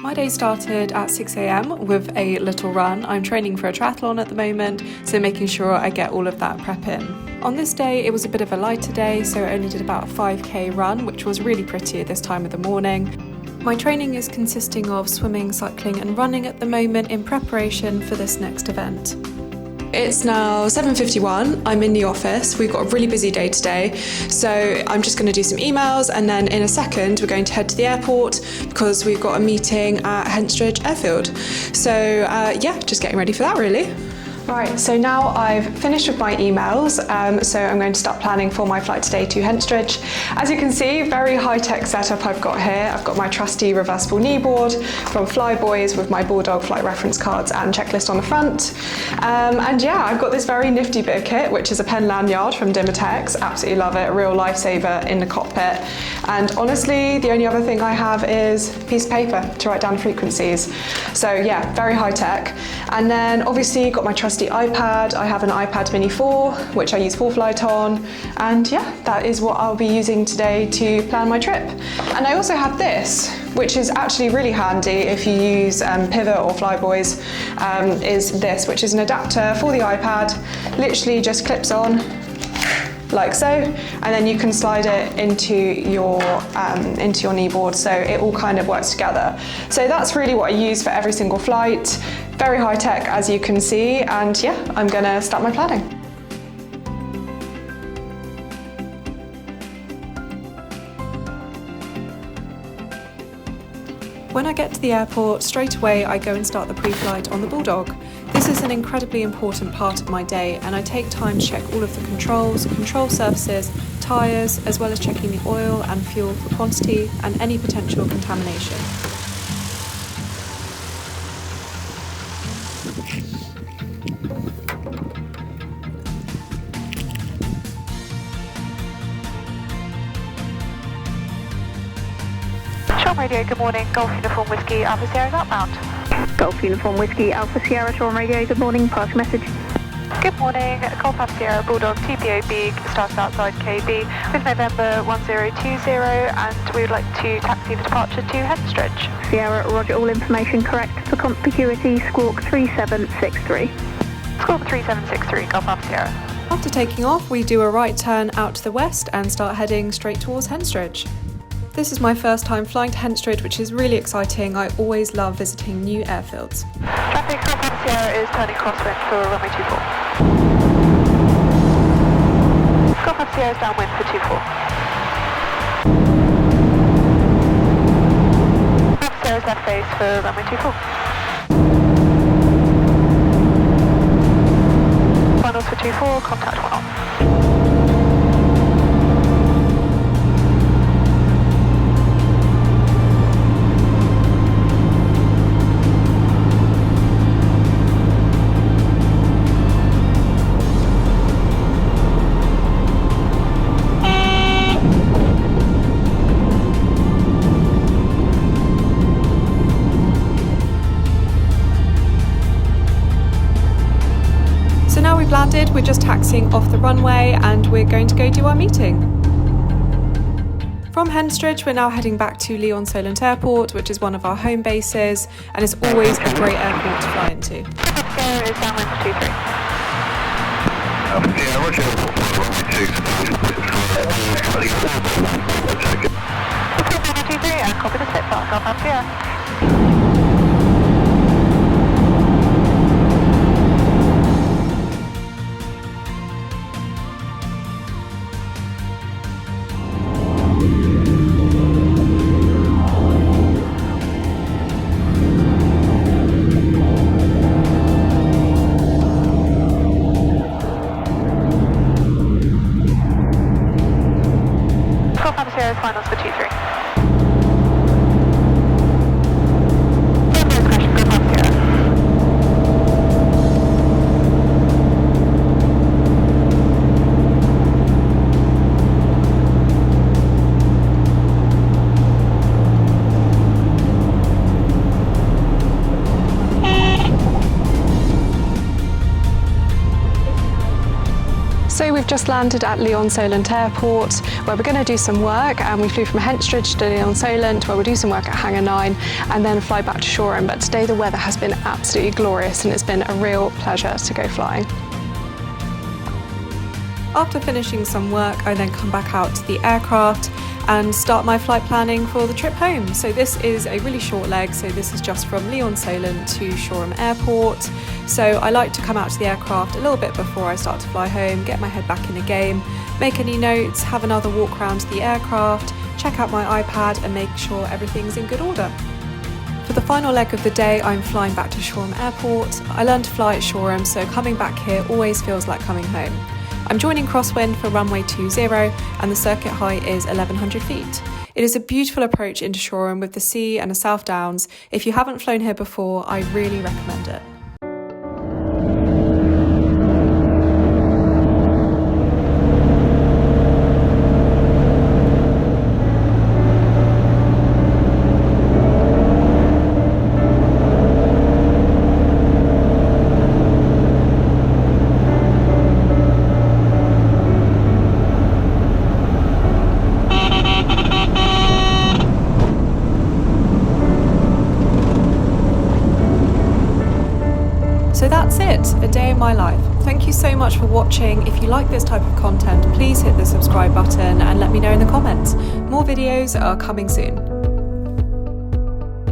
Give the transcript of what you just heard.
My day started at 6 a.m. with a little run. I'm training for a triathlon at the moment, so making sure I get all of that prep in. On this day, it was a bit of a lighter day, so I only did about a 5k run, which was really pretty at this time of the morning. My training is consisting of swimming, cycling and running at the moment in preparation for this next event. It's now 7:51, I'm in the office, we've got a really busy day today, so I'm just going to do some emails and then in a second we're going to head to the airport because we've got a meeting at Henstridge Airport. So just getting ready for that really. Right, so now I've finished with my emails, so I'm going to start planning for my flight today to Henstridge. As you can see, very high-tech setup I've got here. I've got my trusty reversible knee board from Flyboys with my Bulldog flight reference cards and checklist on the front. I've got this very nifty bit of kit, which is a pen lanyard from Dimmertex. Absolutely love it, a real lifesaver in the cockpit. And honestly, the only other thing I have is a piece of paper to write down frequencies. So yeah, very high-tech. And then obviously got my trusty iPad. I have an iPad Mini 4, which I use for flight on. And yeah, that is what I'll be using today to plan my trip. And I also have this, which is actually really handy if you use Pivot or Flyboys, is this, which is an adapter for the iPad. Literally just clips on like so, and then you can slide it into your knee board, so it all kind of works together. So that's really what I use for every single flight. Very high tech, as you can see, and yeah, I'm gonna start my planning. When I get to the airport, straight away I go and start the pre-flight on the Bulldog. This is an incredibly important part of my day, and I take time to check all of the controls, control surfaces, tyres, as well as checking the oil and fuel for quantity and any potential contamination. Shoreham Radio, good morning. Golf Uniform Whiskey Alpha Sierra is outbound. Golf Uniform Whiskey Alpha Sierra, Shoreham Radio, good morning. Pass message. Good morning. Golf Alpha Sierra Bulldog TPOB started outside KB with November 1020, and we would like to taxi the departure to Henstridge. Sierra, roger, all information correct. For contiguity, squawk 3763. Squawk 3763, Golf Alpha Sierra. After taking off, we do a right turn out to the west and start heading straight towards Henstridge. This is my first time flying to Henstridge, which is really exciting. I always love visiting new airfields. Traffic Golf Alpha Sierra is turning crosswind for runway 24. Golf Alpha Sierra is downwind for 24. Alpha Sierra is left base for runway 24. Finals for 24, contact 1 on. Landed, we're just taxiing off the runway and we're going to go do our meeting. From Henstridge, we're now heading back to Lee-on-Solent Airport, which is one of our home bases, and it's always a great airport to fly into. Sierra is downwind for 23. Yeah, roger. Runway 23 and copy the slip back, Golf Alpha Sierra. Finals for 23. Just landed at Lee-on-Solent Airport, where we're going to do some work, and we flew from Henstridge to Lee-on-Solent, where we'll do some work at Hangar 9 and then fly back to Shoreham. But today the weather has been absolutely glorious and it's been a real pleasure to go flying. After finishing some work, I then come back out to the aircraft and start my flight planning for the trip home. So this is a really short leg, so this is just from Lee-on-Solent to Shoreham Airport. So I like to come out to the aircraft a little bit before I start to fly home, get my head back in the game, make any notes, have another walk around the aircraft, check out my iPad and make sure everything's in good order. For the final leg of the day, I'm flying back to Shoreham Airport. I learned to fly at Shoreham, so coming back here always feels like coming home. I'm joining crosswind for runway 20 and the circuit height is 1100 feet. It is a beautiful approach into Shoreham with the sea and the South Downs. If you haven't flown here before, I really recommend it. So that's it, a day in my life. Thank you so much for watching. If you like this type of content, please hit the subscribe button and let me know in the comments. More videos are coming soon.